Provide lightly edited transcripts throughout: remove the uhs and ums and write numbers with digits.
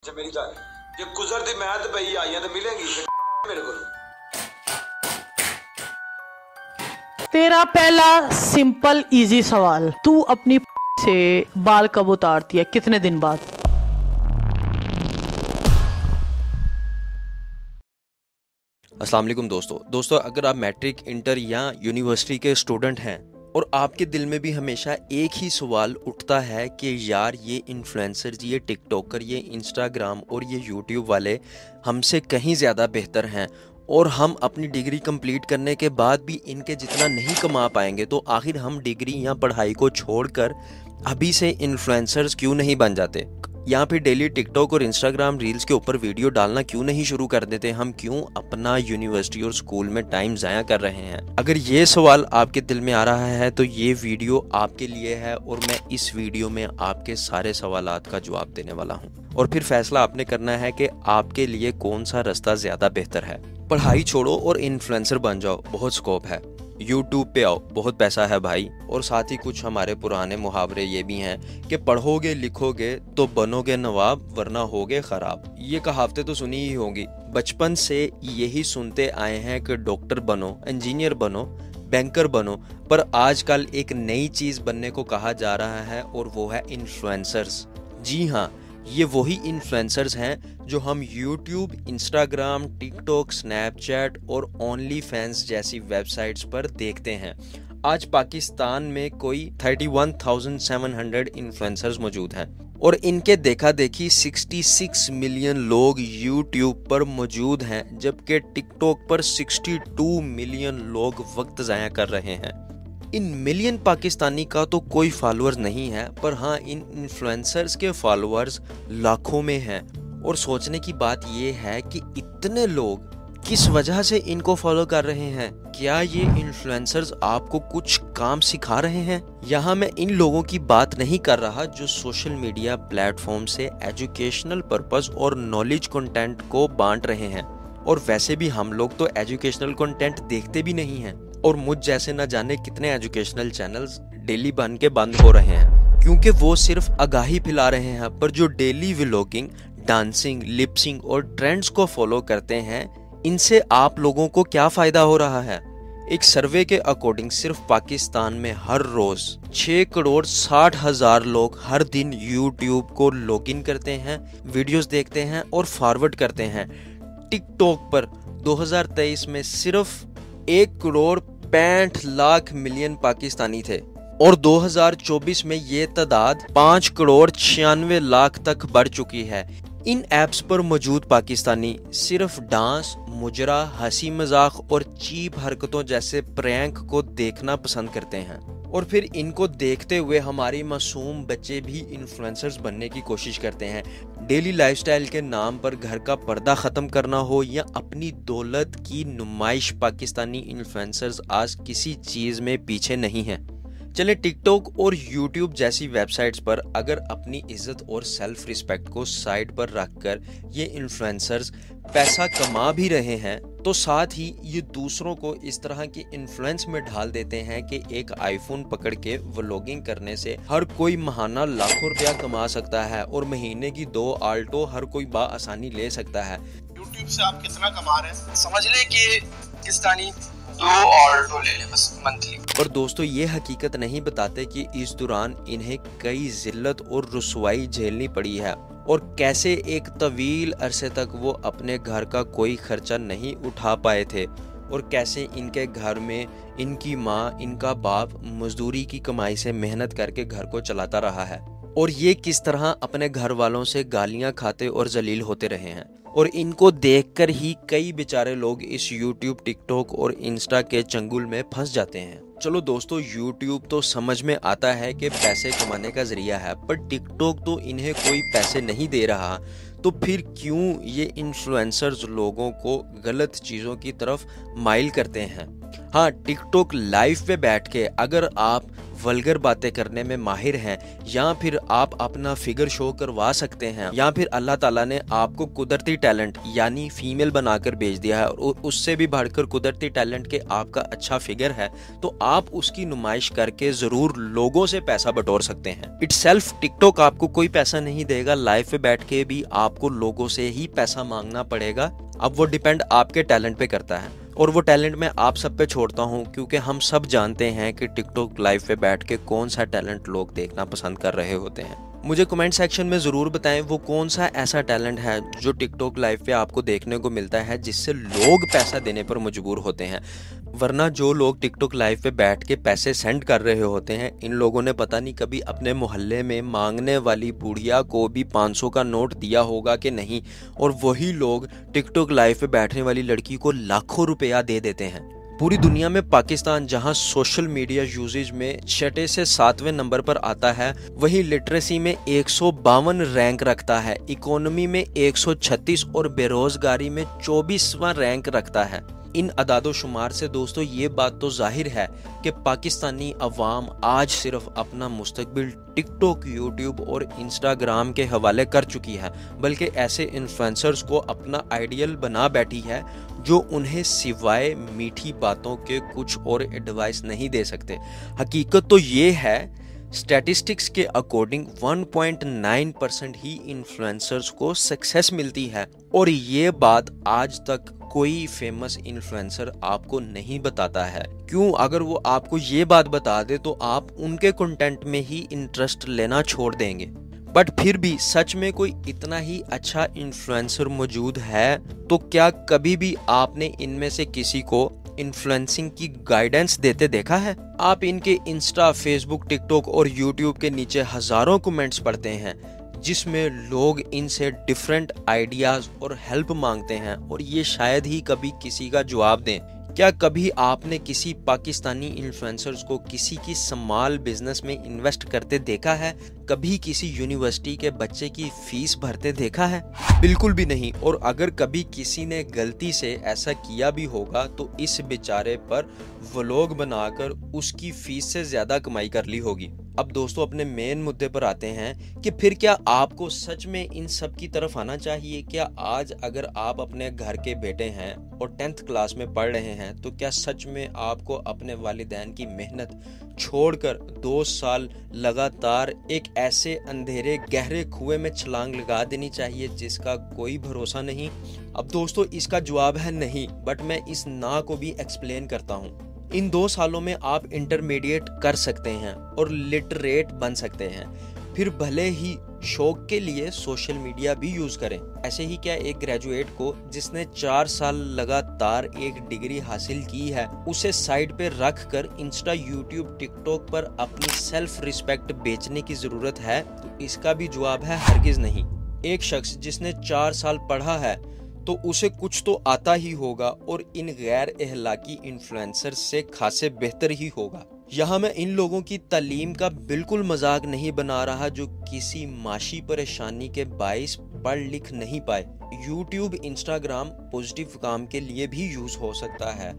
अच्छा मेरी गल जे गुजरती मैं ते पई आईयां ते मिलेंगी मेरे को। तेरा पहला सिंपल इजी सवाल, तू अपनी से बाल कब उतारती है, कितने दिन बाद? अस्सलाम वालेकुम दोस्तों अगर आप मैट्रिक इंटर या यूनिवर्सिटी के स्टूडेंट हैं और आपके दिल में भी हमेशा एक ही सवाल उठता है कि यार ये इन्फ्लुएंसर, ये टिकटॉकर, ये इंस्टाग्राम और ये यूट्यूब वाले हमसे कहीं ज़्यादा बेहतर हैं और हम अपनी डिग्री कंप्लीट करने के बाद भी इनके जितना नहीं कमा पाएंगे, तो आखिर हम डिग्री या पढ़ाई को छोड़कर अभी से इन्फ्लुएंसर्स क्यों नहीं बन जाते? यहाँ पे डेली टिकटॉक और इंस्टाग्राम रील्स के ऊपर वीडियो डालना क्यों नहीं शुरू कर देते? हम क्यों अपना यूनिवर्सिटी और स्कूल में टाइम ज़ाया कर रहे हैं? अगर ये सवाल आपके दिल में आ रहा है तो ये वीडियो आपके लिए है और मैं इस वीडियो में आपके सारे सवालात का जवाब देने वाला हूँ और फिर फैसला आपने करना है कि आपके लिए कौन सा रास्ता ज़्यादा बेहतर है। पढ़ाई छोड़ो और इन्फ्लुएंसर बन जाओ, बहुत स्कोप है। यूट्यूब पे आओ, बहुत पैसा है भाई। और साथ ही कुछ हमारे पुराने मुहावरे ये भी हैं कि पढ़ोगे लिखोगे तो बनोगे नवाब वरना होगे खराब। ये कहावतें तो सुनी ही होगी, बचपन से यही सुनते आए हैं कि डॉक्टर बनो, इंजीनियर बनो, बैंकर बनो। पर आजकल एक नई चीज़ बनने को कहा जा रहा है और वो है इन्फ्लुएंसर्स। जी हाँ, ये वही इन्फ्लुएंसर्स हैं जो हम यूट्यूब, इंस्टाग्राम, टिकटॉक, स्नैपचैट और ओनली फैंस जैसी वेबसाइट्स पर देखते हैं। आज पाकिस्तान में कोई 31,700 इन्फ्लुएंसर्स मौजूद हैं और इनके देखा देखी 66 मिलियन लोग यूट्यूब पर मौजूद हैं, जबकि टिकटॉक पर 62 मिलियन लोग वक्त ज़ाया कर रहे हैं। इन मिलियन पाकिस्तानी का तो कोई फॉलोअर्स नहीं है, पर हाँ इन इन्फ्लुएंसर्स के फॉलोअर्स लाखों में हैं। और सोचने की बात यह है कि इतने लोग किस वजह से इनको फॉलो कर रहे हैं? क्या ये इन्फ्लुएंसर्स आपको कुछ काम सिखा रहे हैं? यहाँ मैं इन लोगों की बात नहीं कर रहा जो सोशल मीडिया प्लेटफॉर्म से एजुकेशनल पर्पस और नॉलेज कंटेंट को बांट रहे हैं। और वैसे भी हम लोग तो एजुकेशनल कंटेंट देखते भी नहीं हैं और मुझ जैसे न जाने कितने एजुकेशनल चैनल्स डेली बन के बंद हो रहे हैं क्योंकि वो सिर्फ आगाही फैला रहे हैं। पर जो डेली व्लॉगिंग, डांसिंग, लिपसिंग और ट्रेंड्स को फॉलो करते हैं, इनसे आप लोगों को क्या फायदा हो रहा है? एक सर्वे के अकॉर्डिंग सिर्फ पाकिस्तान में हर रोज 6,60,000 लोग हर दिन यूट्यूब को लॉगिन करते हैं, वीडियोस देखते हैं और फॉरवर्ड करते हैं। टिकटॉक पर 2023 में सिर्फ 1,65,00,000 पाकिस्तानी थे और 2024 में ये तादाद 5,96,00,000 तक बढ़ चुकी है। इन ऐप्स पर मौजूद पाकिस्तानी सिर्फ डांस, मुजरा, हंसी मजाक और चीप हरकतों जैसे प्रैंक को देखना पसंद करते हैं और फिर इनको देखते हुए हमारी मासूम बच्चे भी इन्फ्लुएंसर्स बनने की कोशिश करते हैं। डेली लाइफस्टाइल के नाम पर घर का पर्दा ख़त्म करना हो या अपनी दौलत की नुमाइश, पाकिस्तानी इन्फ्लुएंसर्स आज किसी चीज़ में पीछे नहीं हैं। चले टिकटॉक और यूट्यूब जैसी वेबसाइट्स पर अगर अपनी इज्जत और सेल्फ रिस्पेक्ट को साइड पर रखकर ये इन्फ्लुएंसर्स पैसा कमा भी रहे हैं, तो साथ ही ये दूसरों को इस तरह की इन्फ्लुएंस में ढाल देते हैं कि एक आईफोन पकड़ के व्लॉगिंग करने से हर कोई महाना लाखों रुपया कमा सकता है और महीने की 2 आल्टो हर कोई आसानी ले सकता है। यूट्यूब से आप कितना कमा रहे हैं समझ लें कि पाकिस्तानी 2 आल्टो ले लें बस मंथली। पर दोस्तों ये हकीकत नहीं बताते कि इस दौरान इन्हें कई जिल्लत और रुसवाई झेलनी पड़ी है और कैसे एक तवील अरसे तक वो अपने घर का कोई खर्चा नहीं उठा पाए थे और कैसे इनके घर में इनकी माँ, इनका बाप मजदूरी की कमाई से मेहनत करके घर को चलाता रहा है और ये किस तरह अपने घर वालों से गालियाँ खाते और जलील होते रहे हैं। और इनको देखकर ही कई बेचारे लोग इस यूट्यूब, टिकटॉक और इंस्टा के चंगुल में फंस जाते हैं। चलो दोस्तों, यूट्यूब तो समझ में आता है कि पैसे कमाने का जरिया है, पर टिकटॉक तो इन्हें कोई पैसे नहीं दे रहा, तो फिर क्यों ये इन्फ्लुएंसर्स लोगों को गलत चीज़ों की तरफ माइल करते हैं? हाँ, टिकटॉक लाइव पे बैठ के अगर आप वल्गर बातें करने में माहिर हैं, या फिर आप अपना फिगर शो करवा सकते हैं, या फिर अल्लाह ताला ने आपको कुदरती टैलेंट यानी फीमेल बनाकर भेज दिया है और उससे भी बढ़कर कुदरती टैलेंट के आपका अच्छा फिगर है, तो आप उसकी नुमाइश करके जरूर लोगों से पैसा बटोर सकते हैं। इटसेल्फ टिकटॉक आपको कोई पैसा नहीं देगा, लाइव पे बैठ के भी आपको लोगों से ही पैसा मांगना पड़ेगा। अब वो डिपेंड आपके टैलेंट पे करता है, और वो टैलेंट मैं आप सब पे छोड़ता हूँ, क्योंकि हम सब जानते हैं कि टिकटॉक लाइव पे बैठ के कौन सा टैलेंट लोग देखना पसंद कर रहे होते हैं। मुझे कमेंट सेक्शन में ज़रूर बताएं वो कौन सा ऐसा टैलेंट है जो टिकटॉक लाइव पे आपको देखने को मिलता है जिससे लोग पैसा देने पर मजबूर होते हैं। वरना जो लोग टिकटॉक लाइव पे बैठ के पैसे सेंड कर रहे होते हैं, इन लोगों ने पता नहीं कभी अपने मोहल्ले में मांगने वाली बुढ़िया को भी 500 का नोट दिया होगा कि नहीं, और वही लोग टिकटॉक लाइव पे बैठने वाली लड़की को लाखों रुपया दे देते हैं। पूरी दुनिया में पाकिस्तान जहां सोशल मीडिया यूजेज में 6 से 7वें नंबर पर आता है, वहीं लिटरेसी में 152 रैंक रखता है, इकोनॉमी में 136 और बेरोजगारी में 24वां रैंक रखता है। इन अदादो शुमार से दोस्तों ये बात तो जाहिर है कि पाकिस्तानी अवाम आज सिर्फ अपना मुस्तकबिल टिकटॉक, यूट्यूब और इंस्टाग्राम के हवाले कर चुकी है, बल्कि ऐसे इन्फ्लुएंसर्स को अपना आइडियल बना बैठी है जो उन्हें सिवाय मीठी बातों के कुछ और एडवाइस नहीं दे सकते। हकीकत तो ये है, स्टैटिस्टिक्स के अकॉर्डिंग 1.9% ही इन्फ्लुएंसर्स को सक्सेस मिलती है, और ये बात आज तक कोई फेमस इन्फ्लुएंसर आपको नहीं बताता है। क्यों? अगर वो आपको ये बात बता दे तो आप उनके कंटेंट में ही इंटरेस्ट लेना छोड़ देंगे। बट फिर भी सच में कोई इतना ही अच्छा इन्फ्लुएंसर मौजूद है तो क्या कभी भी आपने इनमें से किसी को इन्फ्लुएंसिंग की गाइडेंस देते देखा है? आप इनके इंस्टा, फेसबुक, टिकटॉक और यूट्यूब के नीचे हजारों कमेंट्स पढ़ते हैं जिसमें लोग इनसे डिफरेंट आइडियाज और हेल्प मांगते हैं, और ये शायद ही कभी किसी का जवाब दें। क्या कभी आपने किसी पाकिस्तानी इन्फ्लुएंसर्स को किसी की स्मॉल बिजनेस में इन्वेस्ट करते देखा है? कभी किसी यूनिवर्सिटी के बच्चे की फीस भरते देखा है? बिल्कुल भी नहीं। और अगर कभी किसी ने गलती से ऐसा किया भी होगा तो इस बेचारे पर व्लॉग बनाकर उसकी फीस से ज्यादा कमाई कर ली होगी। अब दोस्तों अपने मेन मुद्दे पर आते हैं कि फिर क्या आपको सच में इन सब की तरफ आना चाहिए? क्या आज अगर आप अपने घर के बेटे हैं और 10th क्लास में पढ़ रहे हैं तो क्या सच में आपको अपने वालिदैन की मेहनत छोड़कर 2 साल लगातार एक ऐसे अंधेरे गहरे कुएं में छलांग लगा देनी चाहिए जिसका कोई भरोसा नहीं? अब दोस्तों इसका जवाब है नहीं, बट मैं इस ना को भी एक्सप्लेन करता हूँ। इन 2 सालों में आप इंटरमीडिएट कर सकते हैं और लिटरेट बन सकते हैं, फिर भले ही शौक के लिए सोशल मीडिया भी यूज करें। ऐसे ही क्या एक ग्रेजुएट को जिसने 4 साल लगातार एक डिग्री हासिल की है उसे साइड पे रख कर इंस्टा, यूट्यूब, टिकटॉक पर अपनी सेल्फ रिस्पेक्ट बेचने की जरूरत है? तो इसका भी जवाब है हरगिज नहीं। एक शख्स जिसने 4 साल पढ़ा है तो उसे कुछ तो आता ही होगा और इन गैर अहलाकी इन्फ्लुएंसर से खासे बेहतर ही होगा। यहाँ मैं इन लोगों की तालीम का बिल्कुल मजाक नहीं बना रहा जो किसी माशी परेशानी के बाइस पढ़ लिख नहीं पाए। यूट्यूब, इंस्टाग्राम पॉजिटिव काम के लिए भी यूज हो सकता है,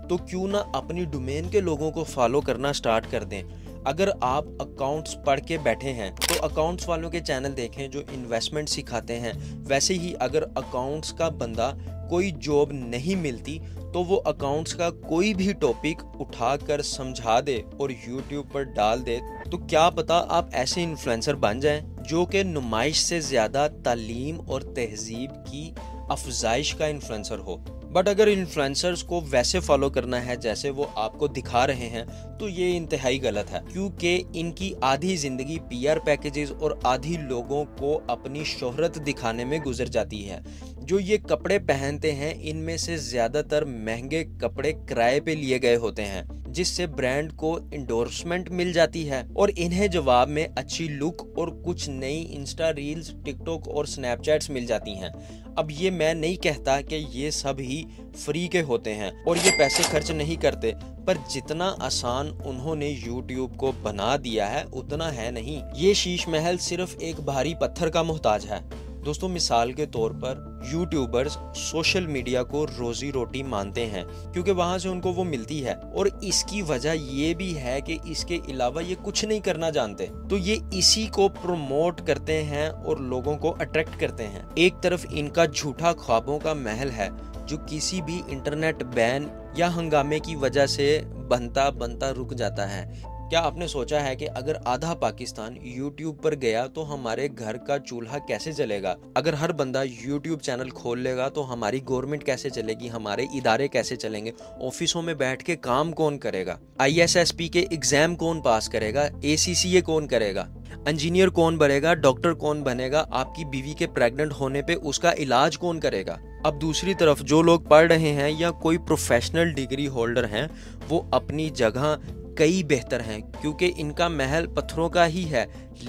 तो क्यों ना अपनी डोमेन के लोगों को फॉलो करना स्टार्ट कर दें। अगर आप अकाउंट्स पढ़ के बैठे हैं तो अकाउंट्स वालों के चैनल देखें जो इन्वेस्टमेंट सिखाते हैं। वैसे ही अगर अकाउंट्स का बंदा कोई जॉब नहीं मिलती तो वो अकाउंट्स का कोई भी टॉपिक उठाकर समझा दे और यूट्यूब पर डाल दे, तो क्या पता आप ऐसे इन्फ्लुएंसर बन जाएं जो कि नुमाइश से ज्यादा तालीम और तहजीब की अफजाइश का इन्फ्लुएंसर हो। बट अगर इन्फ्लुएंसर्स को वैसे फॉलो करना है जैसे वो आपको दिखा रहे हैं तो ये इंतहाई गलत है, क्योंकि इनकी आधी जिंदगी पीआर पैकेजेस और आधी लोगों को अपनी शोहरत दिखाने में गुजर जाती है। जो ये कपड़े पहनते हैं इनमें से ज्यादातर महंगे कपड़े किराए पे लिए गए होते हैं, जिससे ब्रांड को इंडोर्समेंट मिल जाती है और इन्हें जवाब में अच्छी लुक और कुछ नई इंस्टा रील्स, टिकटॉक और स्नैपचैट्स मिल जाती हैं। अब ये मैं नहीं कहता कि ये सब ही फ्री के होते हैं और ये पैसे खर्च नहीं करते, पर जितना आसान उन्होंने यूट्यूब को बना दिया है उतना है नहीं। ये शीश महल सिर्फ एक भारी पत्थर का मोहताज है। दोस्तों मिसाल के तौर पर यूट्यूबर्स सोशल मीडिया को रोजी रोटी मानते हैं क्योंकि वहां से उनको वो मिलती है, और इसकी वजह ये भी है कि इसके अलावा ये कुछ नहीं करना जानते, तो ये इसी को प्रमोट करते हैं और लोगों को अट्रैक्ट करते हैं। एक तरफ इनका झूठा ख्वाबों का महल है जो किसी भी इंटरनेट बैन या हंगामे की वजह से बनता बनता रुक जाता है। क्या आपने सोचा है कि अगर आधा पाकिस्तान YouTube पर गया तो हमारे घर का चूल्हा कैसे जलेगा? अगर हर बंदा YouTube चैनल खोल लेगा तो हमारी गवर्नमेंट कैसे चलेगी, हमारे इदारे कैसे चलेंगे, ऑफिसों में बैठ के काम कौन करेगा, ISSP के एग्जाम कौन पास करेगा, ACCA कौन करेगा, इंजीनियर कौन बनेगा, डॉक्टर कौन बनेगा, आपकी बीवी के प्रेग्नेंट होने पे उसका इलाज कौन करेगा? अब दूसरी तरफ जो लोग पढ़ रहे हैं या कोई प्रोफेशनल डिग्री होल्डर हैं, वो अपनी जगह कई बेहतर हैं क्योंकि इनका महल पत्थरों का ही है,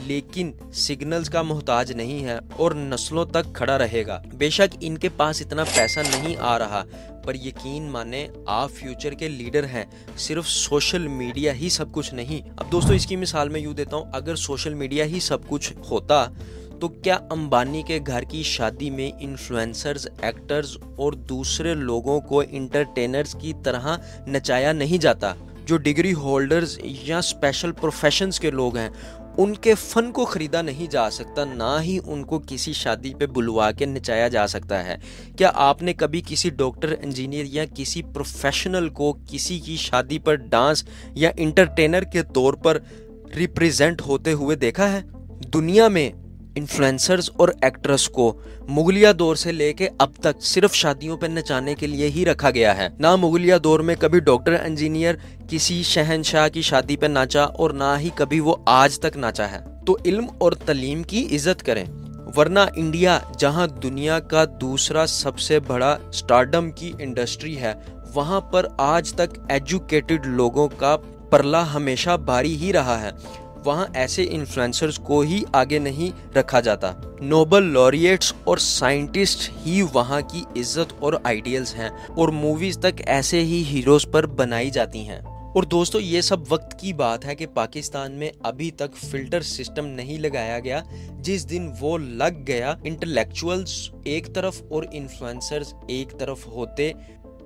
लेकिन सिग्नल्स का मोहताज नहीं है और नस्लों तक खड़ा रहेगा। बेशक इनके पास इतना पैसा नहीं आ रहा, पर यकीन माने आप फ्यूचर के लीडर हैं। सिर्फ सोशल मीडिया ही सब कुछ नहीं। अब दोस्तों इसकी मिसाल मैं यूँ देता हूँ, अगर सोशल मीडिया ही सब कुछ होता तो क्या अंबानी के घर की शादी में इन्फ्लुएंसर्स, एक्टर्स और दूसरे लोगों को इंटरटेनर्स की तरह नचाया नहीं जाता? जो डिग्री होल्डर्स या स्पेशल प्रोफेशंस के लोग हैं, उनके फन को खरीदा नहीं जा सकता, ना ही उनको किसी शादी पे बुलवा के नचाया जा सकता है। क्या आपने कभी किसी डॉक्टर, इंजीनियर या किसी प्रोफेशनल को किसी की शादी पर डांस या इंटरटेनर के तौर पर रिप्रेजेंट होते हुए देखा है? दुनिया में इन्फ्लुएंसर्स और एक्ट्रेस को मुगलिया दौर से लेके अब तक सिर्फ शादियों पर नचाने के लिए ही रखा गया है। ना मुगलिया दौर में कभी डॉक्टर, इंजीनियर किसी शहंशाह की शादी पर नाचा और ना ही कभी वो आज तक नाचा है। तो इल्म और तालीम की इज्जत करें, वरना इंडिया जहां दुनिया का दूसरा सबसे बड़ा स्टारडम की इंडस्ट्री है, वहां पर आज तक एजुकेटेड लोगों का परला हमेशा भारी ही रहा है। वहाँ ऐसे इन्फ्लुएंसर्स को ही आगे नहीं रखा जाता। नोबल लॉरिएट्स और साइंटिस्ट ही वहाँ की इज्जत और आइडियल्स हैं, और मूवीज तक ऐसे ही हीरोज पर बनाई जाती हैं। और दोस्तों ये सब वक्त की बात है कि पाकिस्तान में अभी तक फिल्टर सिस्टम नहीं लगाया गया। जिस दिन वो लग गया, इंटेलेक्चुअल्स एक तरफ और इन्फ्लुएंसर्स एक तरफ होते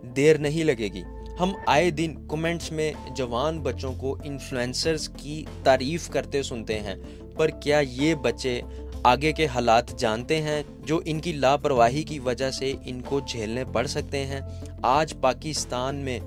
देर नहीं लगेगी। हम आए दिन कमेंट्स में जवान बच्चों को इन्फ्लुएंसर्स की तारीफ करते सुनते हैं, पर क्या ये बच्चे आगे के हालात जानते हैं जो इनकी लापरवाही की वजह से इनको झेलने पड़ सकते हैं? आज पाकिस्तान में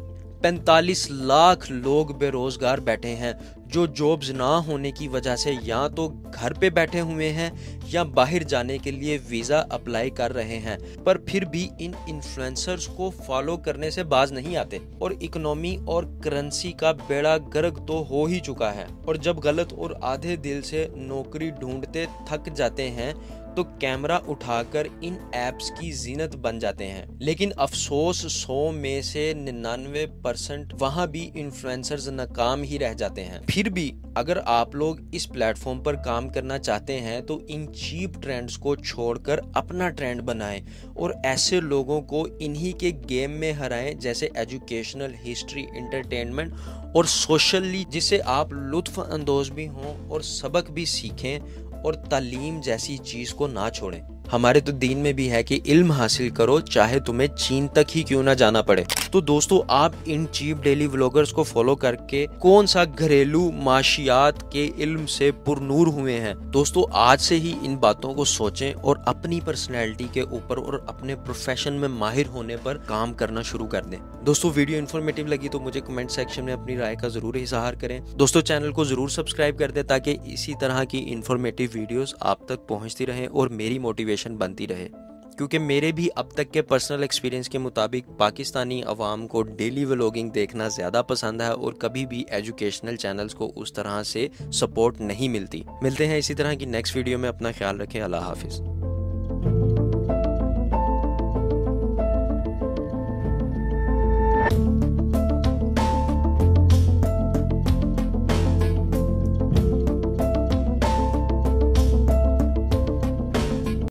45 लाख लोग बेरोजगार बैठे हैं जो जॉब्स ना होने की वजह से या तो घर पे बैठे हुए हैं या बाहर जाने के लिए वीज़ा अप्लाई कर रहे हैं, पर फिर भी इन इन्फ्लुएंसर्स को फॉलो करने से बाज नहीं आते। और इकोनॉमी और करेंसी का बेड़ा गर्क तो हो ही चुका है, और जब गलत और आधे दिल से नौकरी ढूंढते थक जाते हैं तो कैमरा उठाकर इन एप्स की जीनत बन जाते हैं। लेकिन अफसोस 100 में से 99% वहाँ भी इन्फ्लुएंसर्स नाकाम ही रह जाते हैं। फिर भी अगर आप लोग इस प्लेटफॉर्म पर काम करना चाहते हैं तो इन चीप ट्रेंड्स को छोड़कर अपना ट्रेंड बनाएं और ऐसे लोगों को इन्हीं के गेम में हराएं, जैसे एजुकेशनल, हिस्ट्री, एंटरटेनमेंट और सोशली, जिससे आप लुत्फ अंदोज भी हों और सबक भी सीखें और तालीम जैसी चीज को ना छोड़ें। हमारे तो दीन में भी है कि इल्म हासिल करो चाहे तुम्हें चीन तक ही क्यों ना जाना पड़े। तो दोस्तों आप इन चीप डेली व्लॉगर्स को फॉलो करके कौन सा घरेलू माशियात के इल्म से पुरनूर हुए हैं? दोस्तों आज से ही इन बातों को सोचें और अपनी पर्सनैलिटी के ऊपर और अपने प्रोफेशन में माहिर होने पर काम करना शुरू कर दें। दोस्तों वीडियो इन्फॉर्मेटिव लगी तो मुझे कमेंट सेक्शन में अपनी राय का जरूर इजहार करें। दोस्तों चैनल को जरूर सब्सक्राइब कर दें ताकि इसी तरह की इन्फॉर्मेटिव वीडियोस आप तक पहुंचती रहें और मेरी मोटिवेशन बनती रहे, क्योंकि मेरे भी अब तक के पर्सनल एक्सपीरियंस के मुताबिक पाकिस्तानी अवाम को डेली व्लॉगिंग देखना ज़्यादा पसंद है और कभी भी एजुकेशनल चैनल्स को उस तरह से सपोर्ट नहीं मिलती। मिलते हैं इसी तरह की नेक्स्ट वीडियो में। अपना ख्याल रखें। अल्लाह हाफिज़।